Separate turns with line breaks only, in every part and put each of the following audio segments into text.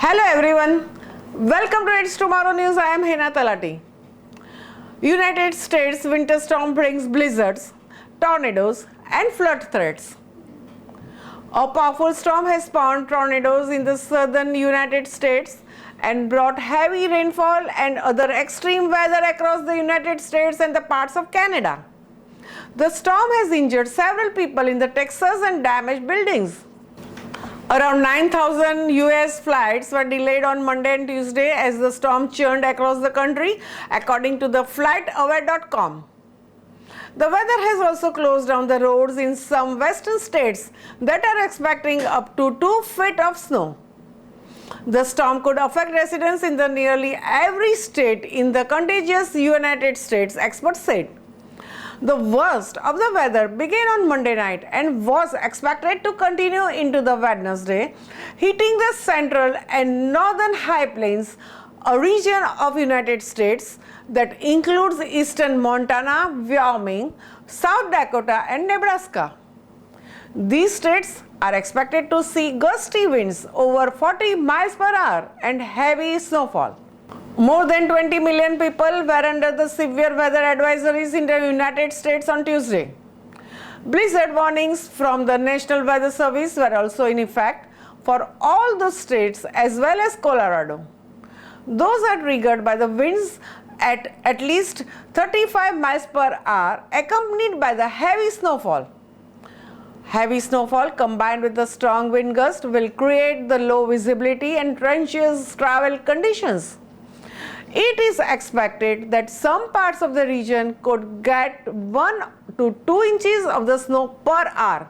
Hello everyone, welcome to It's Tomorrow News. I am Hina Talati. United States winter storm brings blizzards, tornadoes and flood threats. A powerful storm has spawned tornadoes in the southern United States and brought heavy rainfall and other extreme weather across the United States and the parts of Canada. The storm has injured several people in the Texas and damaged buildings. Around 9,000 US flights were delayed on Monday and Tuesday as the storm churned across the country, according to the FlightAware.com. The weather has also closed down the roads in some western states that are expecting up to 2 feet of snow. The storm could affect residents in the nearly every state in the contiguous United States, experts said. The worst of the weather began on Monday night and was expected to continue into the Wednesday, hitting the central and northern high plains, a region of United States that includes eastern Montana, Wyoming, South Dakota and Nebraska. These states are expected to see gusty winds over 40 miles per hour and heavy snowfall. More than 20 million people were under the severe weather advisories in the United States on Tuesday. Blizzard warnings from the National Weather Service were also in effect for all the states as well as Colorado. Those are triggered by the winds at least 35 miles per hour, accompanied by the heavy snowfall. Heavy snowfall combined with the strong wind gust will create the low visibility and treacherous travel conditions. It is expected that some parts of the region could get 1 to 2 inches of the snow per hour.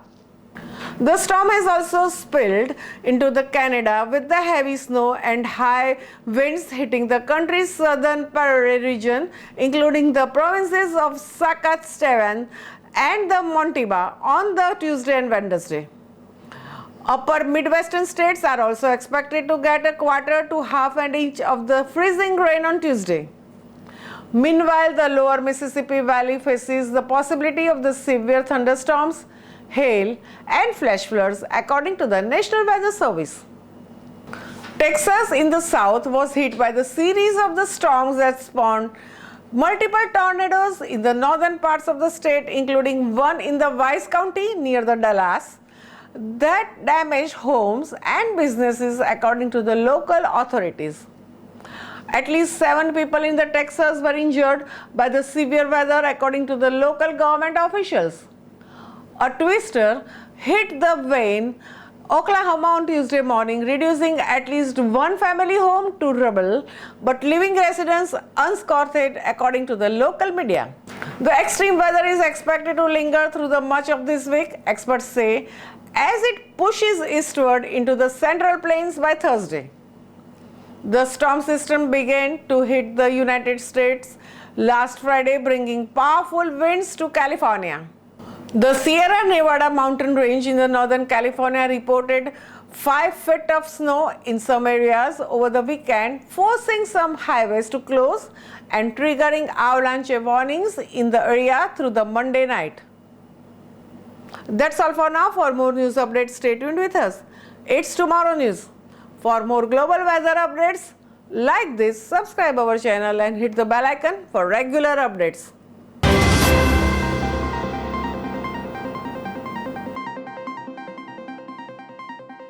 The storm has also spilled into the Canada with the heavy snow and high winds hitting the country's southern prairie region, including the provinces of Saskatchewan and the Manitoba on the Tuesday and Wednesday. Upper Midwestern states are also expected to get a quarter to half an inch of the freezing rain on Tuesday. Meanwhile, the lower Mississippi Valley faces the possibility of the severe thunderstorms, hail, and flash floods, according to the National Weather Service. Texas in the south was hit by the series of the storms that spawned multiple tornadoes in the northern parts of the state, including one in the Wise County near the Dallas, that damaged homes and businesses, according to the local authorities. At least 7 people in the Texas were injured by the severe weather, according to the local government officials. A twister hit the Wayne, Oklahoma on Tuesday morning, reducing at least one family home to rubble, but leaving residents unscathed, according to the local media. The extreme weather is expected to linger through the much of this week, experts say, as it pushes eastward into the central plains by Thursday. The storm system began to hit the United States last Friday, bringing powerful winds to California. The Sierra Nevada mountain range in the northern California reported 5 feet of snow in some areas over the weekend, forcing some highways to close and triggering avalanche warnings in the area through the Monday night. That's all for now. For more news updates, stay tuned with us. It's Tomorrow News. For more global weather updates like this, subscribe our channel and hit the bell icon for regular updates.